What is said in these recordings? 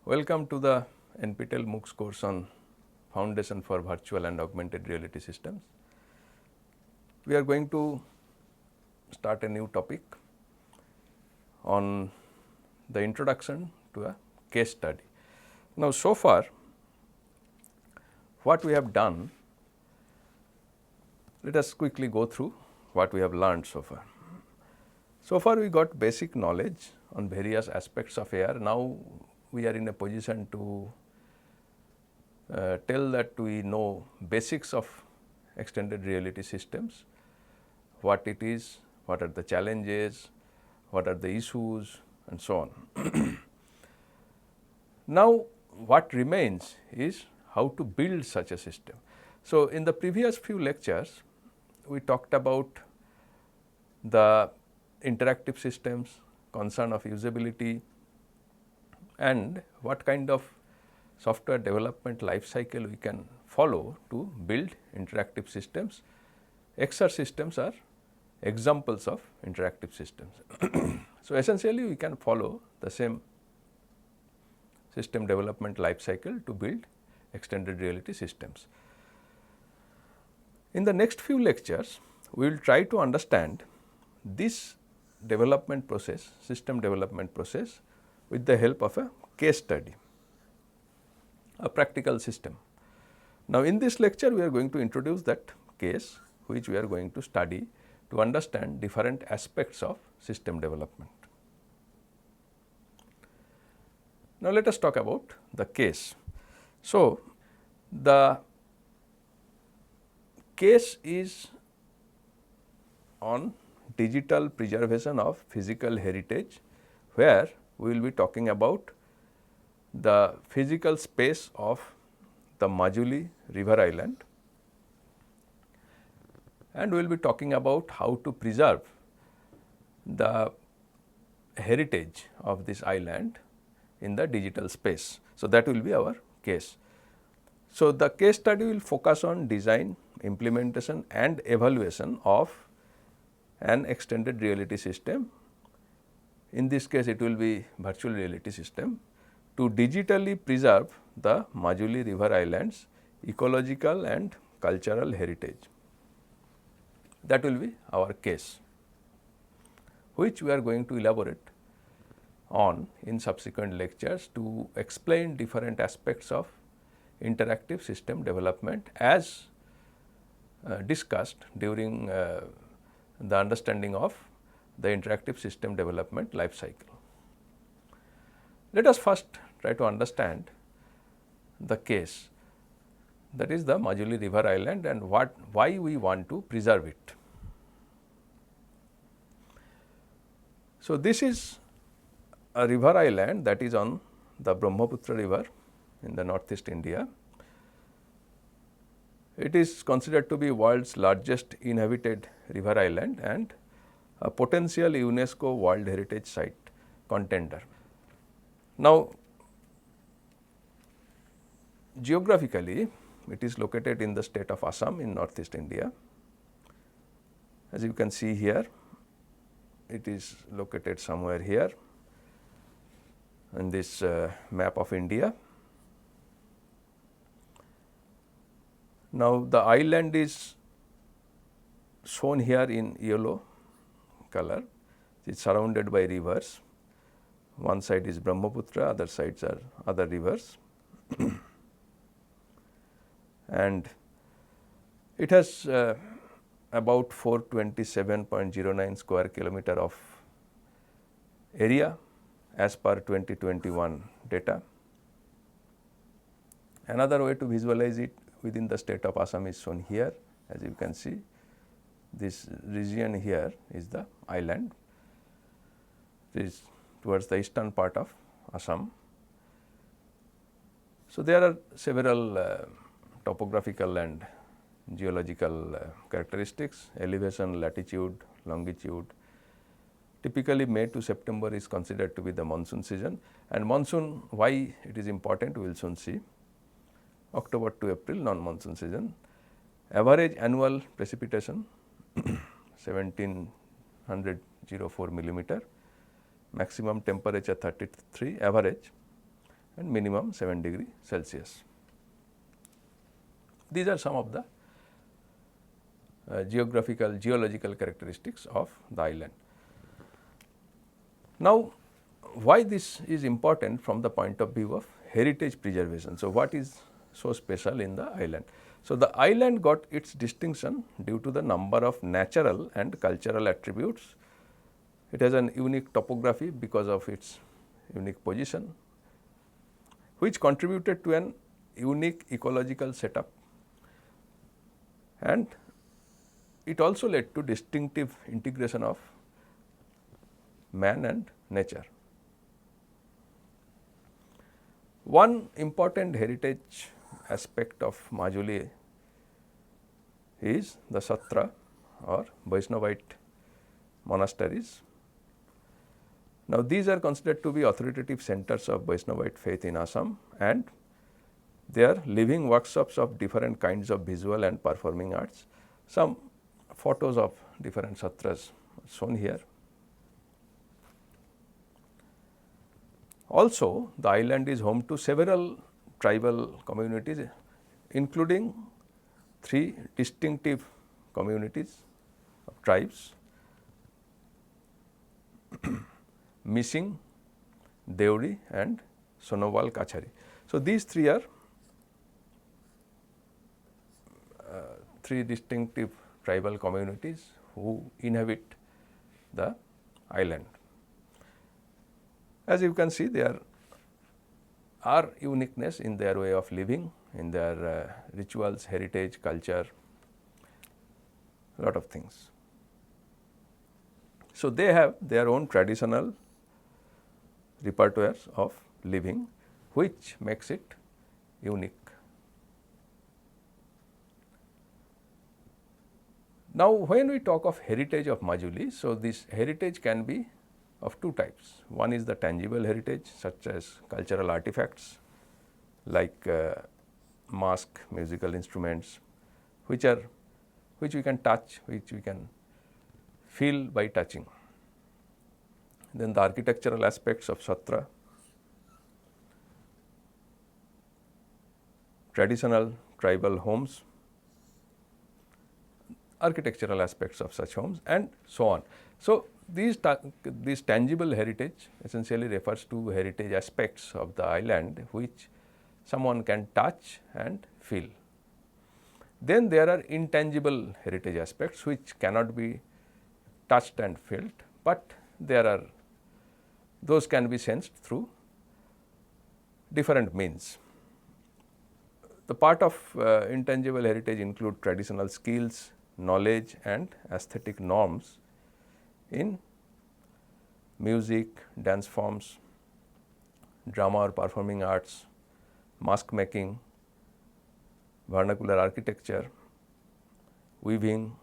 Welcome to the NPTEL MOOCs course on Foundation for Virtual and Augmented Reality Systems. We are going to start a new topic on the introduction to a case study. Now, so far what we have done, let us quickly go through what we have learned so far. So far we got basic knowledge on various aspects of AR. Now we are in a position to tell that we know basics of extended reality systems, what it is, what are the challenges, what are the issues and so on. Now what remains is how to build such a system. So, in the previous few lectures we talked about the interactive systems, concern of usability and what kind of software development life cycle we can follow to build interactive systems. XR systems are examples of interactive systems. So, essentially we can follow the same system development life cycle to build extended reality systems. In the next few lectures, we will try to understand this development process, system development process with the help of a case study, a practical system. Now, in this lecture, we are going to introduce that case which we are going to study to understand different aspects of system development. Now, let us talk about the case. So, the case is on digital preservation of physical heritage, where we will be talking about the physical space of the Majuli river island, and we will be talking about how to preserve the heritage of this island in the digital space. So, that will be our case. So, the case study will focus on design, implementation and evaluation of an extended reality system. In this case, it will be virtual reality system to digitally preserve the Majuli river islands ecological and cultural heritage. That will be our case, which we are going to elaborate on in subsequent lectures to explain different aspects of interactive system development as discussed during the understanding of the interactive system development life cycle. Let us first try to understand the case, that is the Majuli river island, and why we want to preserve it. So, this is a river island that is on the Brahmaputra river in the northeast India. It is considered to be world's largest inhabited river island and a potential UNESCO World Heritage Site contender. Now, geographically it is located in the state of Assam in northeast India. As you can see here, it is located somewhere here in this map of India. Now, the island is shown here in yellow color. It is surrounded by rivers. One side is Brahmaputra, other sides are other rivers. And it has about 427.09 square kilometer of area as per 2021 data. Another way to visualize it within the state of Assam is shown here. As you can see, this region here is the island. It is towards the eastern part of Assam. So, there are several topographical and geological characteristics, elevation, latitude, longitude. Typically May to September is considered to be the monsoon season, and monsoon, why it is important we will soon see. October to April, non-monsoon season. Average annual precipitation 1704 millimeter, maximum temperature 33 average, and minimum 7 degree Celsius. These are some of the geological characteristics of the island. Now, why this is important from the point of view of heritage preservation. So, what is so special in the island? So, the island got its distinction due to the number of natural and cultural attributes. It has an unique topography because of its unique position, which contributed to an unique ecological setup, and it also led to distinctive integration of man and nature. One important heritage aspect of Majuli is the Satra or Vaishnavite monasteries. Now, these are considered to be authoritative centers of Vaishnavite faith in Assam, and they are living workshops of different kinds of visual and performing arts. Some photos of different satras shown here. Also, the island is home to several tribal communities, including 3 distinctive communities of tribes: Missing, Deuri and Sonowal Kachari. So, these 3 are 3 distinctive tribal communities who inhabit the island. As you can see, there are uniqueness in their way of living, in their rituals, heritage, culture, lot of things. So, they have their own traditional repertoires of living, which makes it unique. Now, when we talk of heritage of Majuli, so this heritage can be of 2 types. One is the tangible heritage, such as cultural artifacts like mask, musical instruments, which we can touch, which we can feel by touching. Then the architectural aspects of Satra, traditional tribal homes, architectural aspects of such homes, and so on. So, these tangible heritage essentially refers to heritage aspects of the island which someone can touch and feel. Then there are intangible heritage aspects which cannot be touched and felt, but those can be sensed through different means. The part of intangible heritage include traditional skills, knowledge and aesthetic norms in music, dance forms, drama or performing arts, mask making, vernacular architecture, weaving,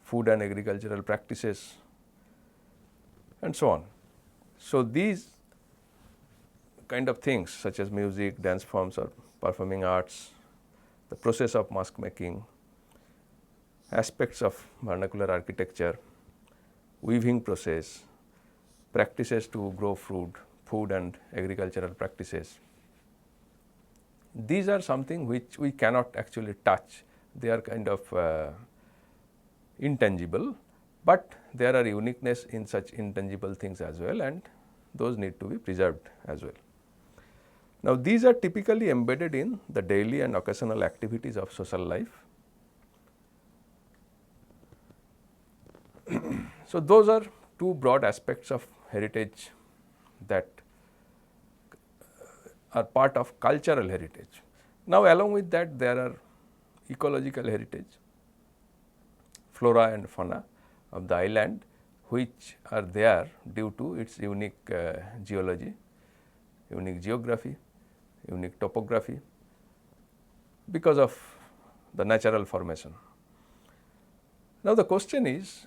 food and agricultural practices, and so on. So, these kind of things such as music, dance forms or performing arts, the process of mask making, aspects of vernacular architecture, weaving process, practices to grow food and agricultural practices. These are something which we cannot actually touch. They are kind of intangible, but there are uniqueness in such intangible things as well, and those need to be preserved as well. Now, these are typically embedded in the daily and occasional activities of social life. So, those are 2 broad aspects of heritage that are part of cultural heritage. Now, along with that, there are ecological heritage, flora and fauna of the island, which are there due to its unique geology, unique geography, unique topography, because of the natural formation. Now, the question is,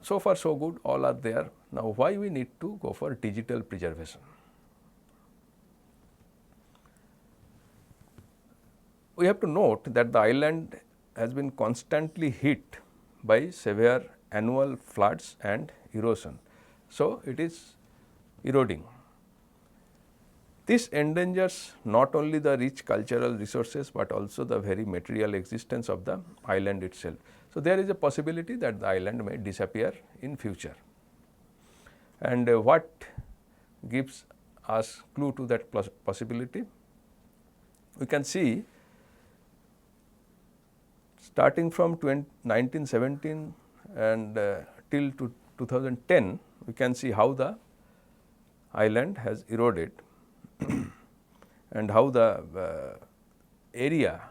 so far so good, all are there. Now, why we need to go for digital preservation? We have to note that the island has been constantly hit by severe annual floods and erosion. So, it is eroding. This endangers not only the rich cultural resources, but also the very material existence of the island itself. So, there is a possibility that the island may disappear in future. And what gives us clue to that possibility? We can see starting from 1917 and till to 2010, we can see how the island has eroded and how the area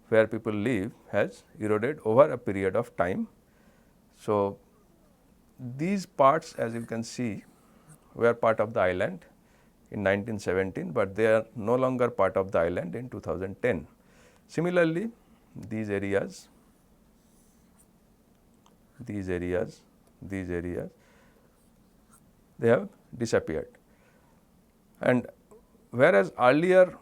where people live has eroded over a period of time. So, these parts, as you can see, were part of the island in 1917, but they are no longer part of the island in 2010. Similarly, these areas, they have disappeared. And whereas earlier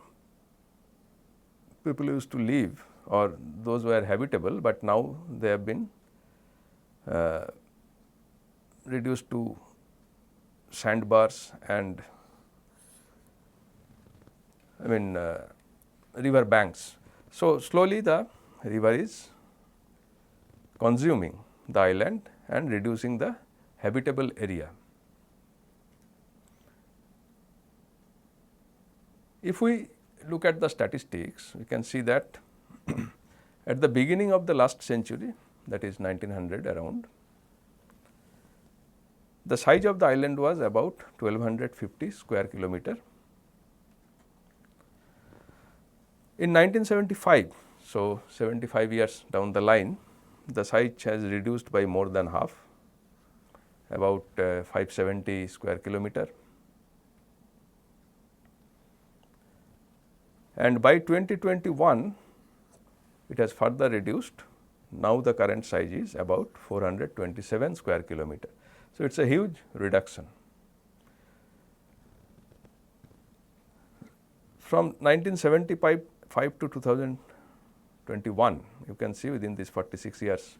people used to live, or those were habitable, but now they have been reduced to sandbars and river banks. So, slowly the river is consuming the island and reducing the habitable area. If we look at the statistics, we can see that at the beginning of the last century, that is 1900 around, the size of the island was about 1250 square kilometer. In 1975, so 75 years down the line, the size has reduced by more than half, about 570 square kilometer. And by 2021, it has further reduced. Now, the current size is about 427 square kilometer. So, it is a huge reduction. From 1975 to 2021, you can see within these 46 years,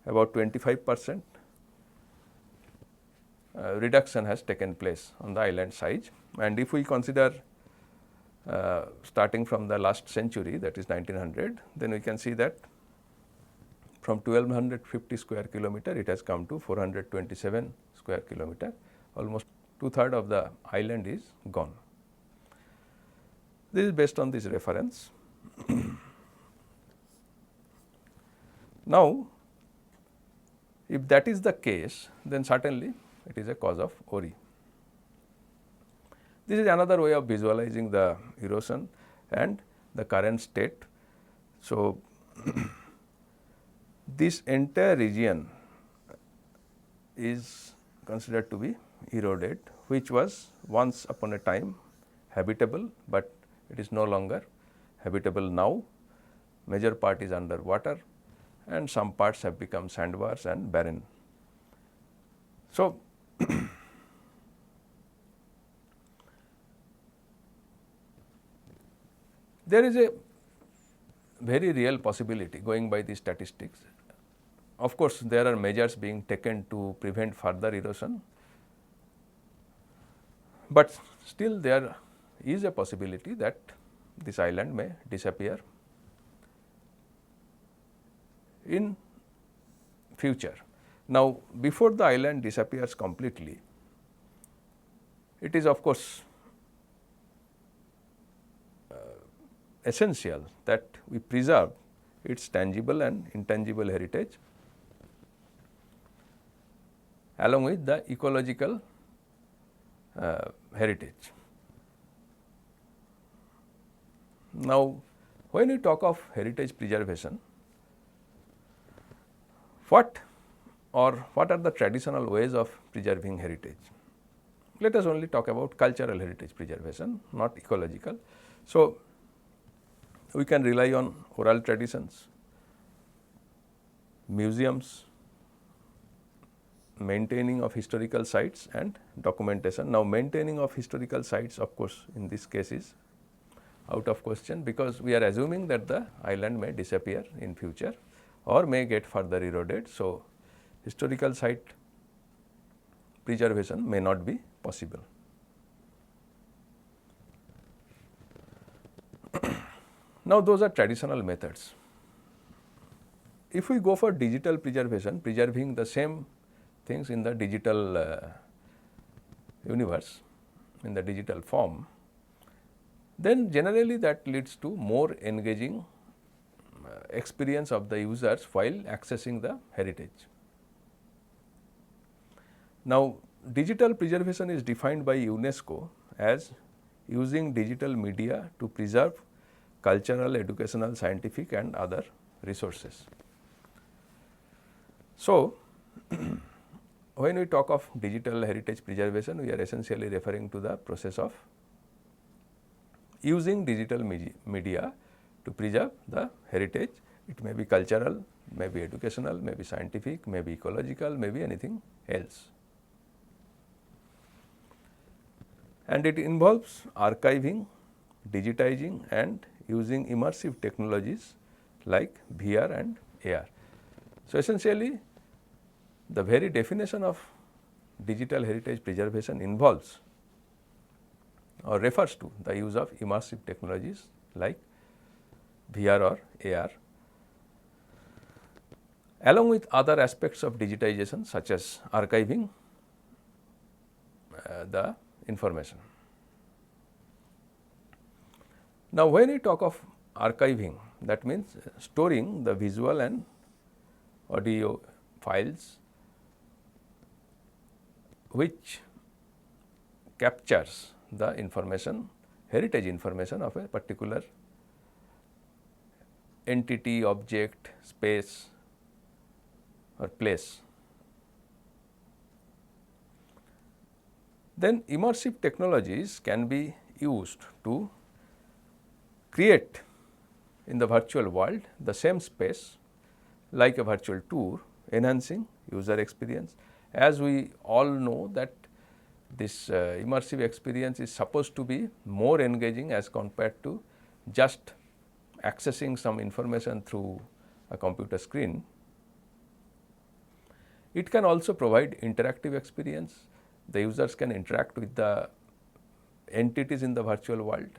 about 25% reduction has taken place on the island size. And if we consider starting from the last century, that is 1900, then we can see that from 1250 square kilometer, it has come to 427 square kilometer, almost 2/3 of the island is gone. This is based on this reference. Now, if that is the case, then certainly it is a cause of worry. This is another way of visualizing the erosion and the current state. So, this entire region is considered to be eroded, which was once upon a time habitable, but it is no longer habitable now. Major part is under water and some parts have become sandbars and barren. So, there is a very real possibility going by these statistics. Of course, there are measures being taken to prevent further erosion, but still there is a possibility that this island may disappear in future. Now, before the island disappears completely, it is of course essential that we preserve its tangible and intangible heritage along with the ecological heritage. Now, when we talk of heritage preservation, what are the traditional ways of preserving heritage? Let us only talk about cultural heritage preservation, not ecological. So, we can rely on oral traditions, museums, maintaining of historical sites and documentation. Now, maintaining of historical sites, of course, in this case is out of question, because we are assuming that the island may disappear in future or may get further eroded. So, historical site preservation may not be possible. Now, those are traditional methods. If we go for digital preservation, preserving the same things in the digital universe, in the digital form, then generally that leads to more engaging experience of the users while accessing the heritage. Now, digital preservation is defined by UNESCO as using digital media to preserve cultural, educational, scientific and other resources. So, when we talk of digital heritage preservation, we are essentially referring to the process of using digital media to preserve the heritage. It may be cultural, may be educational, may be scientific, may be ecological, may be anything else. And it involves archiving, digitizing and using immersive technologies like VR and AR. So, essentially the very definition of digital heritage preservation involves or refers to the use of immersive technologies like VR or AR, along with other aspects of digitization such as archiving the information. Now, when we talk of archiving, that means storing the visual and audio files which captures the information, heritage information of a particular entity, object, space or place. Then immersive technologies can be used to create in the virtual world the same space like a virtual tour, enhancing user experience. As we all know that this immersive experience is supposed to be more engaging as compared to just accessing some information through a computer screen. It can also provide interactive experience. The users can interact with the entities in the virtual world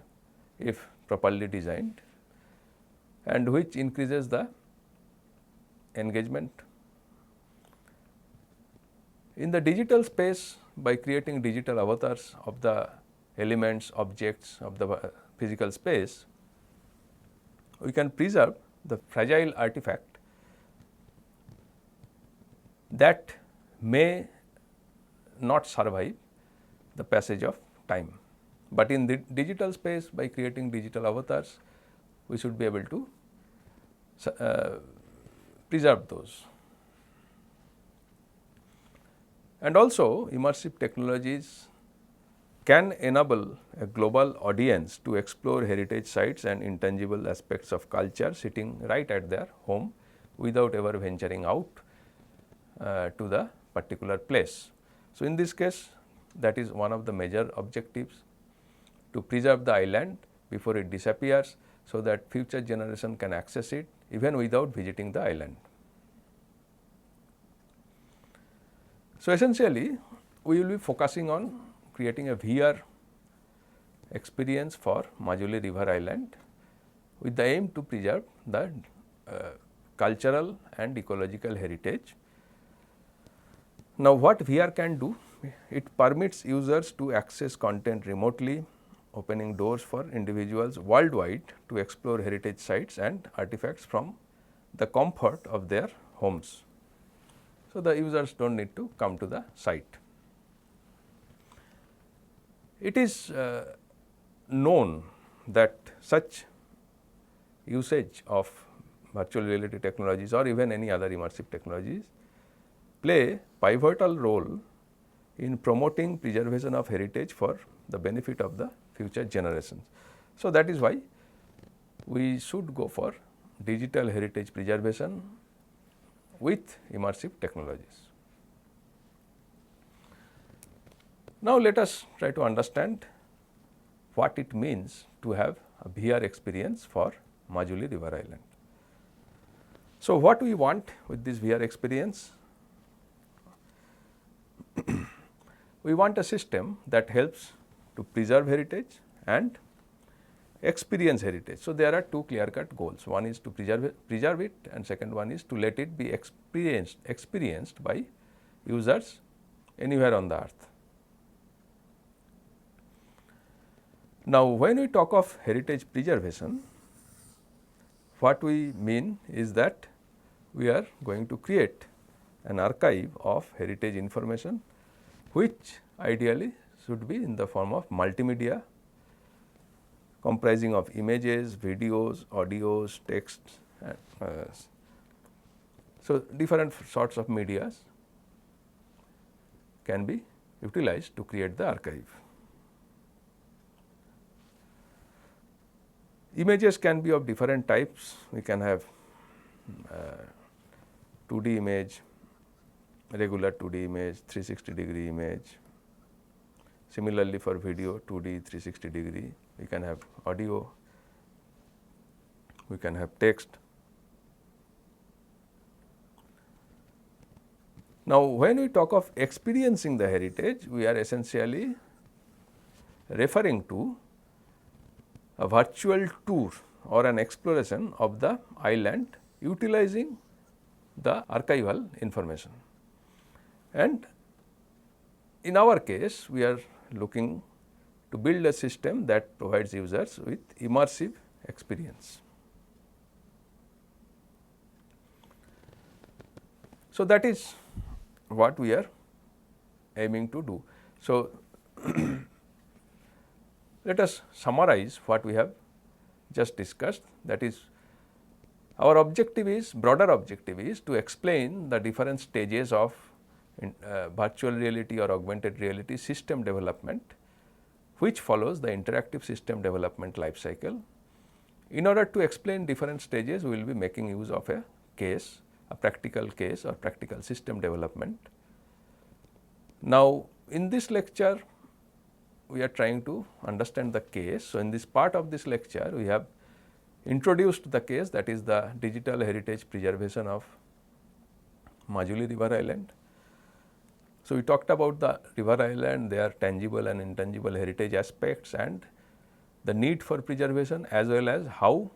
if properly designed, and which increases the engagement. In the digital space, by creating digital avatars of the elements, objects of the physical space, we can preserve the fragile artifact that may not survive the passage of time. But in the digital space, by creating digital avatars, we should be able to preserve those. And also immersive technologies can enable a global audience to explore heritage sites and intangible aspects of culture sitting right at their home without ever venturing out to the particular place. So, in this case, that is one of the major objectives, to preserve the island before it disappears, so that future generation can access it even without visiting the island. So, essentially we will be focusing on creating a VR experience for Majuli River Island with the aim to preserve the cultural and ecological heritage. Now, what VR can do? It permits users to access content remotely, opening doors for individuals worldwide to explore heritage sites and artifacts from the comfort of their homes. So, the users do not need to come to the site. It is known that such usage of virtual reality technologies or even any other immersive technologies play pivotal role in promoting preservation of heritage for the benefit of the future generations. So, that is why we should go for digital heritage preservation with immersive technologies. Now, let us try to understand what it means to have a VR experience for Majuli River Island. So, what we want with this VR experience? We want a system that helps to preserve heritage and experience heritage. So, there are two clear cut goals. One is to preserve it, and second one is to let it be experienced by users anywhere on the earth. Now, when we talk of heritage preservation, what we mean is that we are going to create an archive of heritage information, which ideally should be in the form of multimedia comprising of images, videos, audios, texts. So, different sorts of medias can be utilized to create the archive. Images can be of different types. We can have 2D image, regular 2D image, 360-degree image. Similarly, for video 2D, 360-degree, we can have audio, we can have text. Now, when we talk of experiencing the heritage, we are essentially referring to a virtual tour or an exploration of the island utilizing the archival information. And in our case, we are looking to build a system that provides users with immersive experience. So, that is what we are aiming to do. So, let us summarize what we have just discussed. That is, our objective is, broader objective is to explain the different stages of virtual reality or augmented reality system development, which follows the interactive system development life cycle. In order to explain different stages, we will be making use of a case, a practical case or practical system development. Now, in this lecture, we are trying to understand the case. So, in this part of this lecture, we have introduced the case, that is the digital heritage preservation of Majuli river island. So, we talked about the river island, their tangible and intangible heritage aspects and the need for preservation, as well as how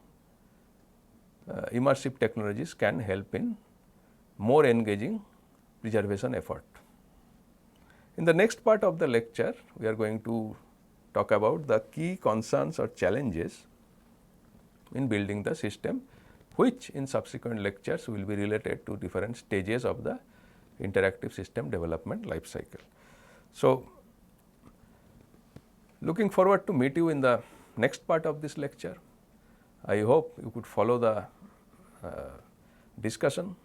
immersive technologies can help in more engaging preservation effort. In the next part of the lecture, we are going to talk about the key concerns or challenges in building the system, which in subsequent lectures will be related to different stages of the interactive system development life cycle. So, looking forward to meet you in the next part of this lecture. I hope you could follow the discussion.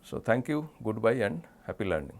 So, thank you, goodbye and happy learning.